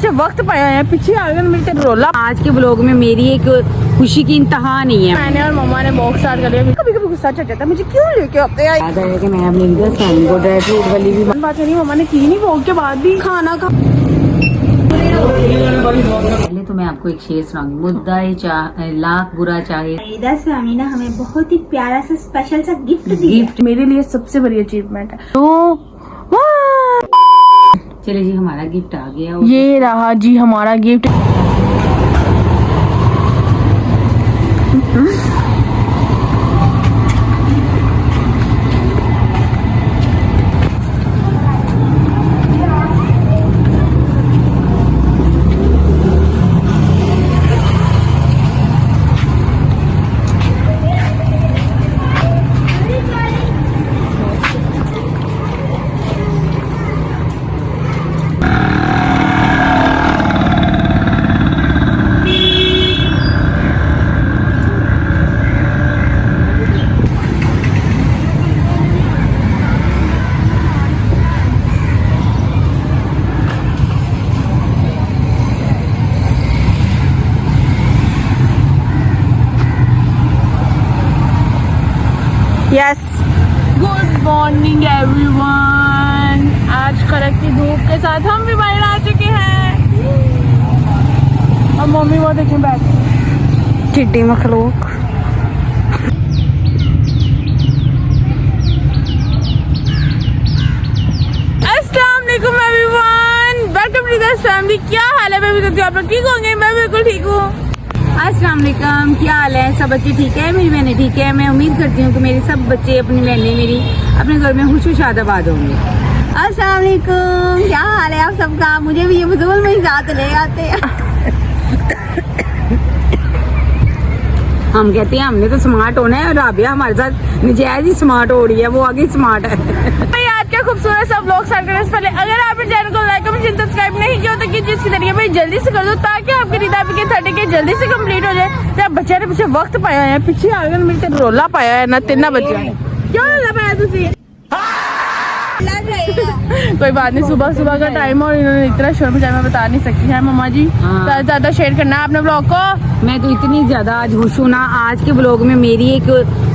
पीछे वक्त पाया है, पीछे आ गया मेरे तेरे रोला। आज के ब्लॉग में मेरी एक खुशी की इंतहा नहीं है। मैंने और मम्मा ने बॉक्स स्टार्ट कर लिया। कभी कभी गुस्सा चढ़ जाता है मुझे, क्यों लेके आते हैं। याद आया कि मैं अपने लिए शाम को ड्राई फ्रूट वाली भी बात नहीं, मम्मा ने की नहीं भोग के बाद भी खाना खा। पहले तो मैं आपको एक शेर सुनाऊंगी। मुद्दा लाख बुरा चाहे, स्वामी ने हमें बहुत ही प्यारा सा स्पेशल सा गिफ्ट दिया। गिफ्ट मेरे लिए सबसे बड़ी अचीवमेंट है। तो चले जी हमारा गिफ्ट आ गया। ये रहा जी हमारा gift. Yes, good morning everyone. आज कड़कती धूप के साथ हम भी बाहर आ चुके हैं और मम्मी वो देखें बैठ चिट्टी मखलूक। अस्सलाम वालेकुम everyone, welcome to the family. क्या हाल है? मैं भी करती हूँ, आप लोग ठीक होंगे? मैं बिल्कुल ठीक हूँ। अस्सलाम वालेकुम, क्या हाल है? सब बच्चे ठीक है? मेरी बहनें ठीक है? मैं उम्मीद करती हूँ कि मेरे सब बच्चे, अपनी बहनें मेरी अपने घर में खुशहाबाद होंगे। अस्सलाम वालेकुम, क्या हाल है आप सबका? मुझे भी ये बुजुर्ग में ही साथ ले आते हैं। हम कहते हैं हमने तो स्मार्ट होना है और राबिया हमारे साथ नजायज ही स्मार्ट हो रही है, वो आगे स्मार्ट है। भाई आज क्या खूबसूरत सा ब्लॉग स्टार्ट करने से पहले अगर आपने चैनल को लाइक कमेंट सब्सक्राइब नहीं किया तो किस चीज के जरिए भाई जल्दी से कर दो, ताकि आपके रिदाबी के 30K जल्दी से कंप्लीट हो जाए। तो बच्चे ने पीछे वक्त पाया है, पीछे आ गया मेरे तेरे रोला पाया है ना, तिना बच्चा क्यों रोला पाया तुझे? कोई बात नहीं, सुबह सुबह का टाइम और इन्होंने इतना शोर मचाया मैं बता नहीं सकती है। मम्मा जी ज्यादा शेयर करना है आपने ब्लॉग को। मैं तो इतनी ज्यादा आज खुश हूँ ना, आज के ब्लॉग में मेरी एक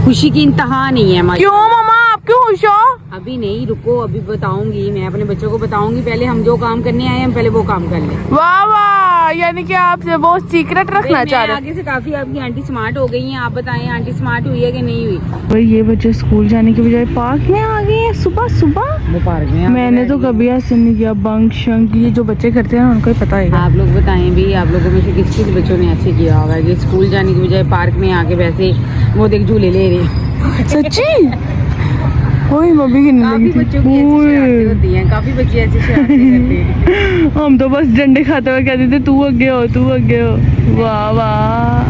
खुशी की इंतहा नहीं है हमारी। क्यों मम्मा, आप क्यों खुश हो? अभी नहीं, रुको, अभी बताऊंगी। मैं अपने बच्चों को बताऊंगी। पहले हम जो काम करने आए हम पहले वो काम कर लें। वाह वाह, यानी कि आपसे वो सीक्रेट रखना चाह रहे हैं। आगे से काफी आपकी आंटी स्मार्ट हो गई हैं। आप बताएं आंटी स्मार्ट हुई है कि नहीं हुई? भाई ये बच्चे स्कूल जाने के बजाय पार्क में आ गए हैं सुबह सुबह। वो पार्क में मैंने तो कभी ऐसे नहीं किया। बंक शंक ये जो बच्चे करते हैं उनको ही पता है। आप लोग बताएं भी, आप लोगों में से किस किस बच्चों ने ऐसे किया होगा कि स्कूल जाने की बजाय पार्क में आके वैसे वो देख झूले ले रहे। सच्ची ओए मम्मी की काफी बच्चों की ऐसी शरारतें होती हैं, काफी बच्चे ऐसी शरारतें करते हैं। हम तो बस डंडे खाते हुए कहते थे तू आगे हो, तू आगे हो। वाह वाह,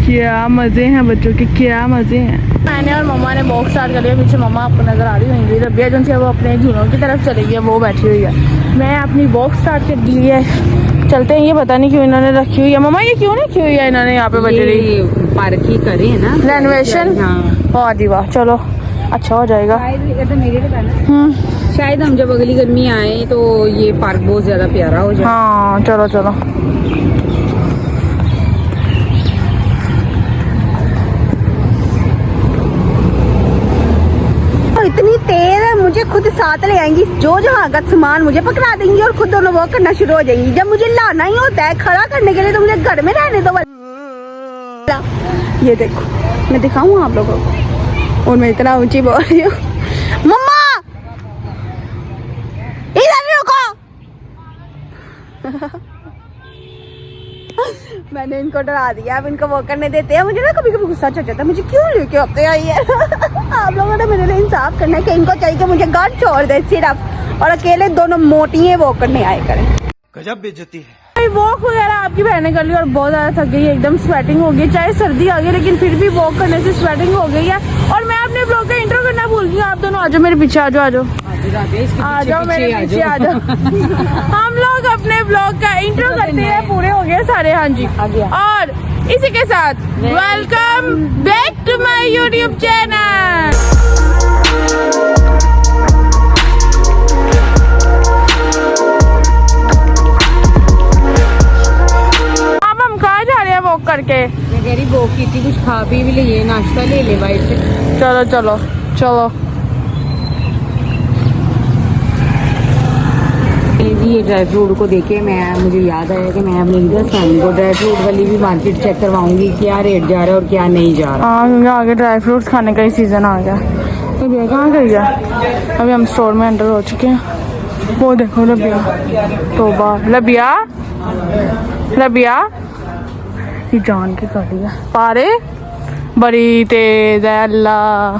क्या मजे हैं बच्चों के, क्या मजे हैं। मैंने और मम्मा ने बॉक्स स्टार्ट कर लिया। पीछे मम्मा आपको नजर आ रही होंगी, रबिया जो है वो अपने झूलों की तरफ चली गई है, वो बैठी हुई है। मैं अपनी बॉक्स स्टार्ट कर दी है, चलते हैं। ये पता नहीं क्यों इन्होंने रखी हुई है। मम्मा ये क्यों रखी हुई है इन्होंने यहाँ पे? बजरी पार्क ही करे है ना, रेनोवेशन। वाह जी वाह, चलो अच्छा हो जाएगा। शायद हम जब अगली गर्मी आए तो ये पार्क बहुत ज्यादा प्यारा हो जाए। हाँ चलो चलो। इतनी तेज है, मुझे खुद साथ ले आएंगी, जो जहाँ का सामान मुझे पकड़ा देंगी और खुद दोनों वर्क करना शुरू हो जाएंगी। जब मुझे लाना ही होता है खड़ा करने के लिए तो मुझे घर में रहने दो। ये देखो, मैं दिखाऊँ आप लोगों को, और मैं इतना ऊंची बोल रही हूँ। मम्मा इधर रुको। मैंने इनको डरा दिया, अब इनको वो करने देते हैं। मुझे ना कभी कभी गुस्सा चढ़ जाता है, मुझे क्यों लेके आते हैं ये। आप लोगों ने मेरे लिए इंसाफ करना है कि इनको चाहिए कि मुझे घर छोड़ दे सिर्फ, और अकेले दोनों मोटिए वो करने आए करें। गजब बेइज्जती है। वॉक वगैरह आपकी बहने कर ली और बहुत ज्यादा थक गई है, एकदम स्वेटिंग हो गई। चाहे सर्दी आ गई लेकिन फिर भी वॉक करने से स्वेटिंग हो गई है। और मैं अपने ब्लॉग का इंट्रो करना भूल गई। आप दोनों आ जाओ मेरे पीछे, आ जाओ आ जाओ आ जाओ मेरे पीछे आ जाओ। हम लोग अपने ब्लॉग का इंट्रो करते हैं, पूरे हो गए सारे। हाँ जी, और इसी के साथ welcome back to my YouTube channel. ਕੀਤੀ ਕੁਝ ਖਾ ਪੀ ਵੀ ਲਈਏ नाश्ता ले ले बाहर से चलो चलो चलो जी ये ड्राई फ्रूट को देखे मुझे याद आया कि मैं अपने इधर फैमिली को ड्राई फ्रूट वाली भी मार्केट चेक करवाऊंगी क्या रेट जा रहा है और क्या नहीं जा रहा। हाँ क्योंकि आगे ड्राई फ्रूट्स खाने का ही सीज़न आ गया। तो भैया कहाँ गई है? अभी हम स्टोर में एंटर हो चुके हैं। वो देखो रबिया, तौबा रबिया रबिया ये जान के खड़ी है पारे बड़ी तेज है अल्लाह।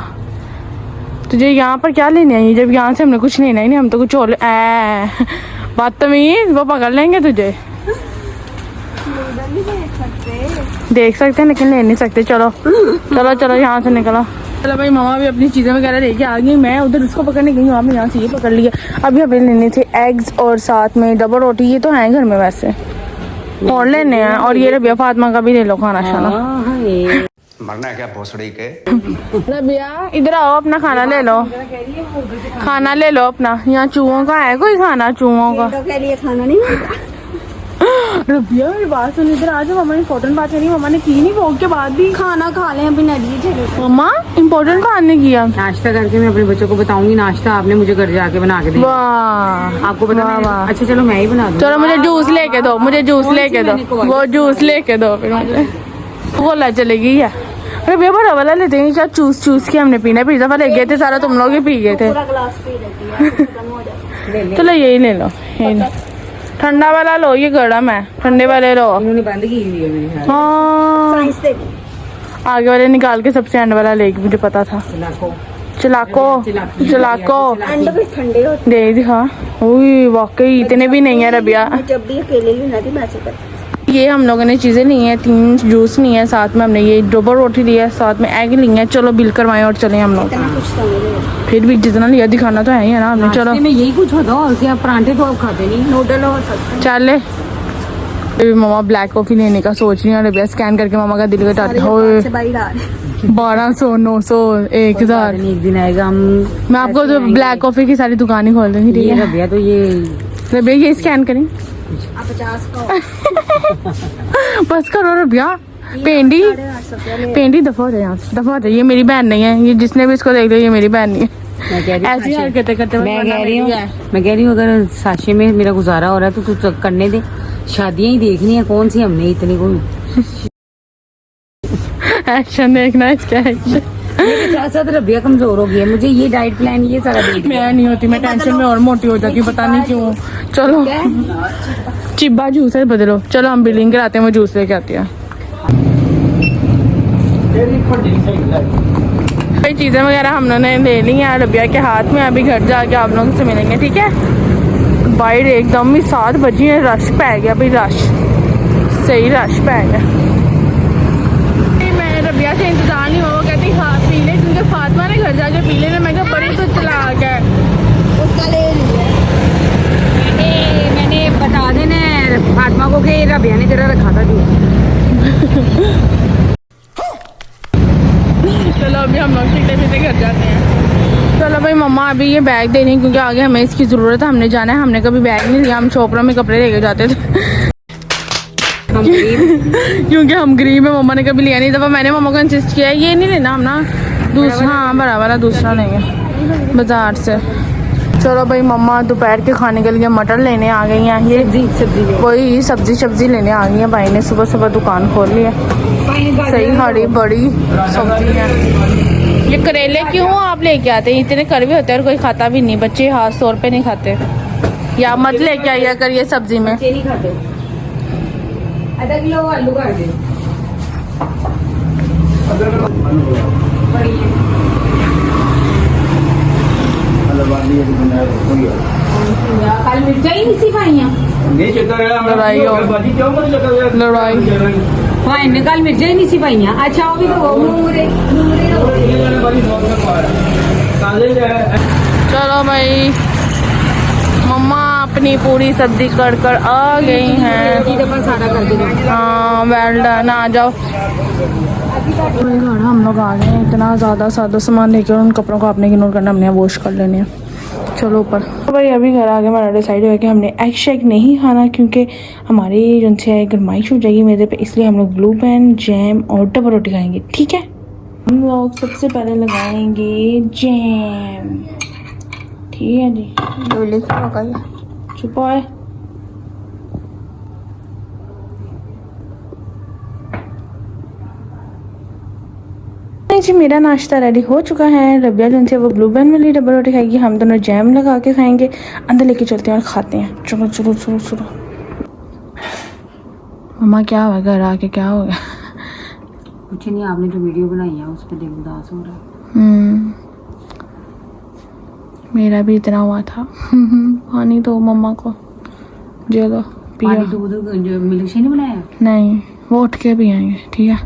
तुझे यहाँ पर क्या लेने आई? जब यहाँ से हमने कुछ लेना ही नहीं, हम तो कुछ और बदतमीज, वो पकड़ लेंगे तुझे। देख सकते हैं लेकिन ले नहीं सकते। चलो चलो चलो यहाँ से निकलो। चलो भाई मामा भी अपनी चीज़ें वगैरह लेके आ गई। मैं उधर उसको पकड़ने गई हूँ, आपने यहाँ से ये पकड़ लिया। अभी हमें लेने थे एग्स और साथ में डबल रोटी। ये तो हैं घर में वैसे और लेने हैं। और ये रबिया फातिमा का भी ले लो खाना शाना। मरना है क्या भोसड़ी के? रबिया इधर आओ, अपना खाना ले लो, खाना ले लो अपना। यहाँ चूहों का है कोई खाना? चूहों का के लिए खाना नहीं मिलता। रबिया मेरी बात सुन, इधर आ जाओ। मम्मा इम्पोर्टेंट बात करी, मम्मा ने की नहीं भोग के बाद भी। खाना खा लें अभी नडी चले। मम्मा इम्पोर्टेंट बात नहीं किया। नाश्ता करके मैं अपने बच्चों को बताऊंगी नाश्ता आपने मुझे घर जाके बना के दिया। वाह आपको पता वाह, है? वाह। अच्छा चलो मैं ही बना दूँ। चलो मुझे जूस लेके दो, मुझे जूस लेके दो, वो जूस लेके दो फिर मुझे। बोला चलेगी क्या? अरे भैया बड़ा वाला लेते हैं क्या? चूस चूस के हमने पीना। पिज्जा वाले गए थे, सारा तुम लोग ही पी गए थे। पूरा ग्लास पी लेती है, खत्म हो जाता चलो यही ले लो, यही लो। ठंडा वाला लो, ये गर्म है, ठंडे वाले लो। इन्होंने बंद की हुई है मेरे ख्याल हाँ साइंस देखो। आगे वाले निकाल के सबसे एंड वाला लेगी, मुझे पता था। से। चलाको चलाको अंडे भी ठंडे होते दे दिखा। उई वाकई इतने भी नहीं है रबिया। हैं। जब भी अकेले लेना थी मैं से करती। ये हम लोगों ने चीज़ें ली हैं, 3 जूस ली हैं, साथ में हमने ये डबल रोटी ली है, साथ में एग ली है। चलो बिल करवाएं और चलें हम लोग। इतना कुछ तो नहीं है। फिर भी जितना लिया दिखाना तो है ही है ना हमने। चलो नाश्ते में यही कुछ होता और क्या? परांठे तो आप खाते नहीं, नूडल और सब। चले। अभी मामा ब्लैक कॉफ़ी लेने का सोच रही है। रबिया स्कैन करके मामा का दिल घटाते सारे हो। हाथ से बाहर आ रहे हैं। 1200 900 1000। एक दिन आएगा हम मैं आपको तो ब्लैक कॉफ़ी की सारी दुकानें खोल दूंगी, ठीक ये है? रबिया तो ये रबिया ये स्कैन करें। आप 50 का बस करो रबिया। पेंडी पेंडी दफा हो जाए यहाँ से, दफा हो जाए। ये मेरी बहन नहीं है, ये जिसने भी इसको देख लिया ये मेरी बहन नहीं है। मैं कह रही ऐसी हरकतें करते मैं कह रही हूँ अगर साशे में मेरा गुजारा हो रहा है तो तू करने दे। शादियां ही देखनी है कौन सी हमने इतनी कोई। एक्शन देखना है इसका एक्शन। मेरे साथ साथ रबिया कमजोर हो गई है, मुझे ये डाइट प्लान ये सारा देख मैं नहीं होती, मैं टेंशन में और मोटी हो जाती हूँ, पता नहीं क्यों। चलो चिब्बा जूस है बदलो। चलो हम बिलिंग कराते हैं, वो जूस लेके आती है। कई चीज़ें वगैरह हम लोगों ने ले ली हैं रबिया के हाथ में। अभी घर जाके आप लोगों से मिलेंगे, ठीक है? बाहर एकदम ही 7 बजी है, रश पै गया भाई, रश सही रश पै गया। मैं रबिया से इंतजार नहीं हुआ, कहती हाँ पी ले, क्योंकि फातिमा ने घर जाके पी लेना। मैं कहा बड़ी तो चला गया। उसका ले लिया। मैंने बता देना है फातिमा को कि रबिया ने जरा रखा था जूस। चलो अभी हम लोग सीधे सीधे घर जाते हैं। चलो भाई मम्मा अभी ये बैग दे रही हैं क्योंकि आगे हमें इसकी ज़रूरत है, हमने जाना है। हमने कभी बैग नहीं लिया, हम चोपड़ा में कपड़े लेके जाते थे। क्योंकि हम गरीब है, मम्मा ने कभी लिया नहीं। दफ़ा मैंने मम्मा को इंसिस्ट किया ये नहीं लेना हम ना दूसरा, हाँ बराबर दूसरा लेंगे बाजार से। चलो भाई मम्मा दोपहर के खाने के लिए मटर लेने आ गई हैं। ये सब्जी वही सब्जी लेने आ गई हैं। भाई ने सुबह सुबह दुकान खोल ली है, सही हरी बड़ी सब्जी है। ये करेले क्यों आप लेके आते हैं? इतने कड़वे होते हैं और कोई खाता भी नहीं, बच्चे खास तौर पे नहीं खाते। या मत लेके आइए करिए सब्जी में। नहीं खाते। आधा किलो आलू काट दे। कल मिर्चा ही नहीं सी खाइया। लड़ाई हाँ इन्हें कल मिर्चा ही नहीं सी पाइया। अच्छा वो भी तो चलो भाई मम्मा अपनी पूरी सब्जी कर कर आ गई हैं। सारा कर देना। हाँ वेल डन, आ जाओ। घर हम लोग आ गए हैं। इतना ज़्यादा सादा सामान लेकर उन कपड़ों को आपने इग्नोर करना, हमने वॉश कर लेने हैं। चलो ऊपर। तो भाई अभी घर आ गए, हमारा डिसाइड हुआ कि हमने एग शेक नहीं खाना क्योंकि हमारी जिनसे गरमाइश हो जाएगी मेरे पे, इसलिए हम लोग ब्लू पैन, जैम और डबल रोटी खाएंगे। ठीक है, हम लोग सबसे पहले लगाएंगे जैम। ठीक है जी, चुप है। जी मेरा नाश्ता रेडी हो चुका है। रबिया जो से वो ब्लू बैन वाली डबल रोटी खाएगी, हम दोनों जैम लगा के खाएंगे। अंदर लेके चलते हैं और खाते हैं। चलो चलो चलो चलो। मम्मा क्या हुआ, घर आके क्या हो गया? कुछ नहीं, आपने जो वीडियो बनाई है उस पर दिल उदास हो रहा है। मेरा भी इतना हुआ था। पानी दो मम्मा को, जे दो पानी दूध जो मिल्क शेक नहीं बनाया? नहीं, वो उठ के भी आएंगे। ठीक है,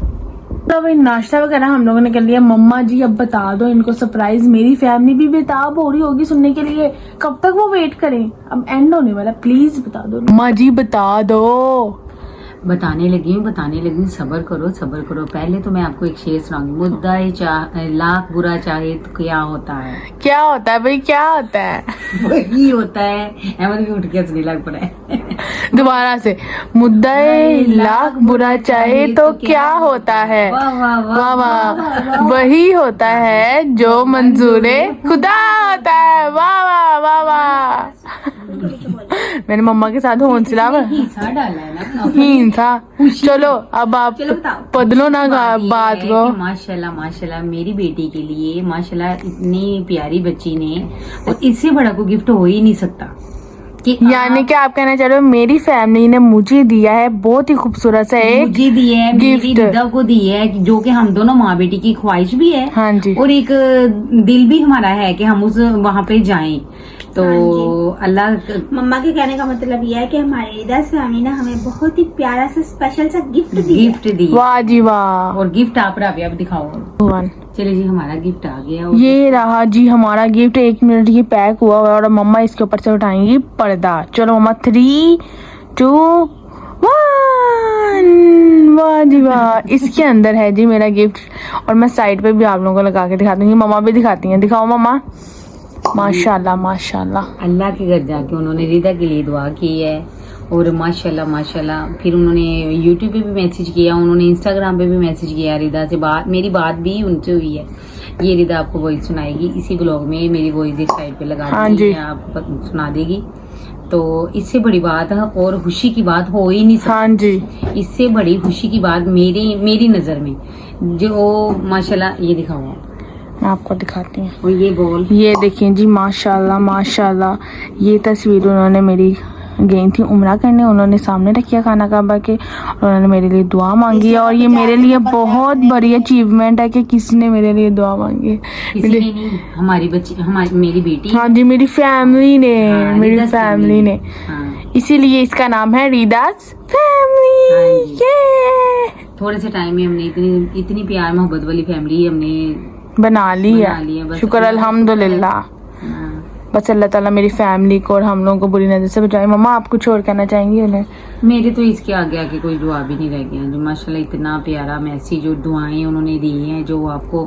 तो भाई नाश्ता वगैरह हम लोगों ने कर लिया। मम्मा जी अब बता दो इनको सरप्राइज। मेरी फैमिली भी बेताब हो रही होगी सुनने के लिए, कब तक वो वेट करें? अब एंड होने वाला, प्लीज बता दो मम्मा जी, बता दो। बताने लगी हूँ, सब्र करो। पहले तो मैं आपको एक शेर सुनाऊंगी। मुद्दा लाख बुरा चाहे तो क्या होता है? क्या होता है भाई, क्या होता है? वही होता है। अहमद भी उठ के हंसने लग पड़ा है। दोबारा से, मुद्दा लाख बुरा चाहे तो क्या होता है? वाह वाह, वही होता है जो मंजूरे खुदा होता है। वाह वाह वाह वाह। मेरे मम्मा के साथ हौसला हिस्सा डाला है ना, हिंसा। चलो अब आप बदलो ना बात को। माशाल्लाह मेरी बेटी के लिए माशाल्लाह इतनी प्यारी बच्ची ने, और इससे बड़ा को गिफ्ट हो ही नहीं सकता। यानी कि आप कहना चाह रहे हो मेरी फैमिली ने मुझे दिया है बहुत ही खूबसूरत सा एक मुझे दी है, मेरी दीदा को दी है, जो कि हम दोनों माँ बेटी की ख्वाहिश भी है। हाँ जी, और एक दिल भी हमारा है कि हम उस वहाँ पे जाएं। तो अल्लाह, मम्मा के कहने का मतलब यह है कि हमारी रीदा फैमिली ने हमें बहुत ही प्यारा सा स्पेशल सा गिफ्ट दी। वाह जी वाह। और गिफ्ट आप रहा अब दिखाओ। चलिए जी, हमारा गिफ्ट आ गया। ये रहा जी हमारा गिफ्ट। 1 मिनट ये पैक हुआ और मम्मा इसके ऊपर से उठाएंगी पर्दा। चलो मम्मा, 3, 2, 1। वाह जी वाह। इसके अंदर है जी मेरा गिफ्ट, और मैं साइड पे भी आप लोगों को लगा के दिखा दूंगी। मम्मा भी दिखाती हैं, दिखाओ मम्मा। माशाल्लाह माशाल्लाह। अल्लाह के घर जाके उन्होंने रिदा के लिए दुआ की है, और माशाल्लाह। फिर उन्होंने यूट्यूब पे भी मैसेज किया, उन्होंने इंस्टाग्राम पे भी मैसेज किया। रिदा से मेरी बात भी उनसे हुई है। ये रिदा आपको वॉइस सुनाएगी इसी ब्लॉग में, मेरी वॉइस एक साइड पे लगा दी है, आपको सुना देगी। तो इससे बड़ी बात है और खुशी की बात हो ही नहीं सकती। हाँ जी, इससे बड़ी खुशी की बात मेरी नजर में जो माशाल्लाह, ये दिखाओ मैं आपको दिखाती हूँ। और ये बॉल, ये देखिए जी माशाल्लाह माशाल्लाह। ये तस्वीर उन्होंने मेरी गई थी उम्रा करने, उन्होंने सामने रखी खाना काबा के, और उन्होंने मेरे लिए दुआ मांगी है। और ये मेरे लिए बहुत बड़ी अचीवमेंट है कि किसी ने मेरे लिए दुआ मांगी। हमारी बच्ची, मेरी बेटी। हाँ जी, मेरी फैमिली ने। हाँ, मेरी फैमिली ने। हाँ। इसीलिए इसका नाम है रीदास फैमिली। थोड़े से टाइम में हमने इतनी प्यार मोहब्बत वाली फैमिली हमने बना ली है। शुक्र अल्हम्दुलिल्लाह। बस अल्लाह ताला मेरी फैमिली को और हम लोगों को बुरी नजर से बचाए। मम्मा आप कुछ और कहना चाहेंगी उन्हें? मेरे तो इसके आगे कोई जवाब ही नहीं रह गया। जो माशाल्लाह इतना प्यारा मैसेज, जो दुआएं उन्होंने दी हैं, जो आपको,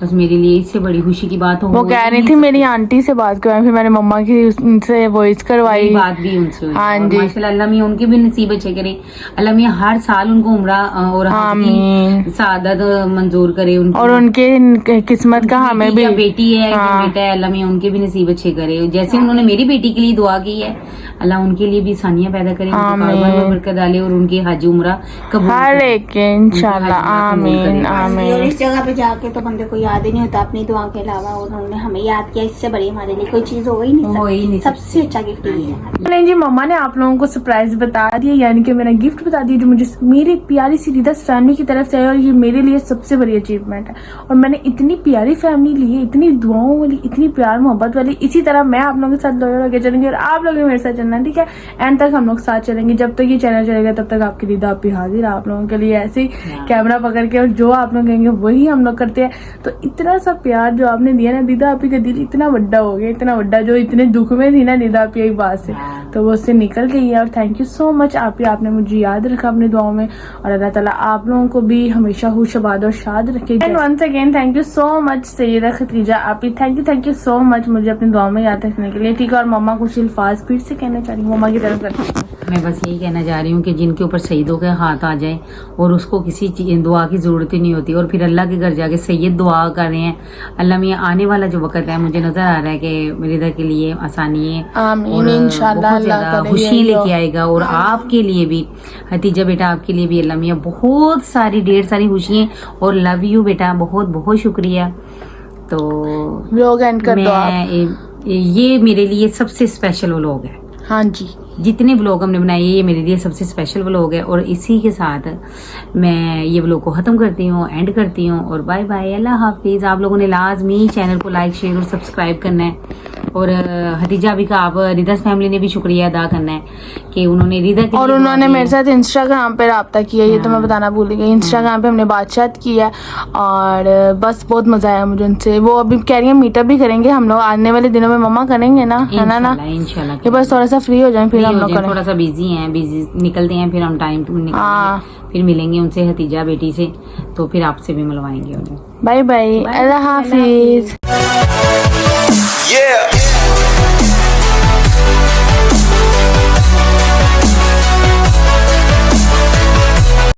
बस मेरे लिए इससे बड़ी खुशी की बात हो। वो कह रही थी मेरी आंटी से बात करवाई, फिर मैंने मम्मा की उनसे वॉइस करवाई, बात भी उनसे हुई। हाँ जी, माशाल्लाह अल्लाह मियां उनके भी नसीब अच्छे करे। अल्लाह मियां हर साल उनको उम्रा और सादत मंजूर करे, और उनके किस्मत का हमें भी बेटी है बेटा है, अल्लाह मियां उनके भी नसीब अच्छे करे। जैसे उन्होंने मेरी बेटी के लिए दुआ की है, अल्लाह उनके लिए भी सानिया पैदा करे, बरकत डाले और उनकी हज उम्रा कबूल इंशाल्लाह। आमीन आमीन। और इस जगह पे जाके तो बंदे को याद ही नहीं होता अपनी दुआ के अलावा, और उन्होंने हमें याद किया। इससे बड़ी हमारे लिए कोई चीज हो ही नहीं। सबसे अच्छा गिफ्ट ये है। नहीं जी, मम्मा ने आप लोगों को सरप्राइज बता दिया, यानी कि मेरा गिफ्ट बता दिया जो मुझे मेरी प्यारी सी रीदा फैमिली की तरफ से है, और ये मेरे लिए सबसे बड़ी अचीवमेंट है। और मैंने इतनी प्यारी फैमिली ली है, इतनी दुआओं वाली, इतनी प्यार मोहब्बत वाली। इसी तरह मैं आप लोगों के साथ लॉयल होकर चलूंगी और आप लोग भी मेरे साथ चलना, ठीक है? एंड तक हम लोग साथ चलेंगे। जब तक ये चैनल चलेगा तब तक आपकी रीदा आप हाजिर, आप लोगों के लिए ऐसे ही कैमरा पकड़ के, और जो आप लोग कहेंगे वही हम लोग करते हैं। तो इतना सा प्यार जो आपने दिया ना, दीदा आपी का दिल इतना बड़ा हो गया, इतना बड़ा, जो इतने दुख में थी ना दीदा आपी एक बात से, तो वो उससे निकल गई है। और थैंक यू सो मच आपने मुझे याद रखा अपनी दुआओं में, और अल्लाह ताला आप लोगों को भी हमेशा खुशबाद और शाद रखे। And once again thank you so much Syeda Khatija आपी, थैंक यू सो मच मुझे अपनी दुआओं में याद रखने के लिए। ठीक है, और मम्मा कुछ अल्फाज फिर से कहना चाह रही हूँ, मम्मा की तरफ करती हूँ। मैं बस यही कहना चाह रही हूँ कि जिनके ऊपर सईदों के हाथ आ जाए और उसको किसी दुआ की ज़रूरत ही नहीं होती, और फिर अल्लाह के घर जाके सैयद दुआ कर रहे हैं, अल्लाह मियाँ आने वाला जो वक्त है मुझे नज़र आ रहा है कि रिदा के लिए आसानी है और बहुत ज़्यादा खुशी लेके आएगा। और आपके लिए भी हतीजा बेटा, आपके लिए भी अल्लाह मियाँ बहुत सारी ढेर सारी खुशियाँ, और लव यू बेटा, बहुत बहुत शुक्रिया। तो व्लॉग एंड कर दो आप। ये मेरे लिए सबसे स्पेशल व्लॉग है। हाँ जी, जितने व्लॉग हमने बनाए ये मेरे लिए सबसे स्पेशल व्लॉग है, और इसी के साथ मैं ये व्लॉग को ख़त्म करती हूँ, एंड करती हूँ, और बाय बाय, अल्लाह हाफिज़। आप लोगों ने लाजमी चैनल को लाइक शेयर और सब्सक्राइब करना है, और हतीजा भी का आप रिदास फैमिली ने भी शुक्रिया अदा करना है कि उन्होंने रिदा के और लिए उन्होंने दुआ मेरे की। साथ इंस्टाग्राम पे रब्ता किया, ये तो मैं बताना भूल गई। इंस्टाग्राम पे हमने बातचीत की है, और बस बहुत मजा आया मुझे उनसे। वो अभी कह रही है मीटअप भी करेंगे हम लोग आने वाले दिनों में, मम्मा करेंगे ना, है ना? इंशाल्लाह ये बस थोड़ा सा फ्री हो जाए फिर हम लोग करेंगे। थोड़ा सा बिजी निकलते हैं, फिर हम टाइम हाँ। निकलेंगे, फिर मिलेंगे उनसे हतीजा बेटी से, तो फिर आपसे भी मिलवाएंगे उन्हें। बाय बाय, अल्लाह हाफिज। Yeah.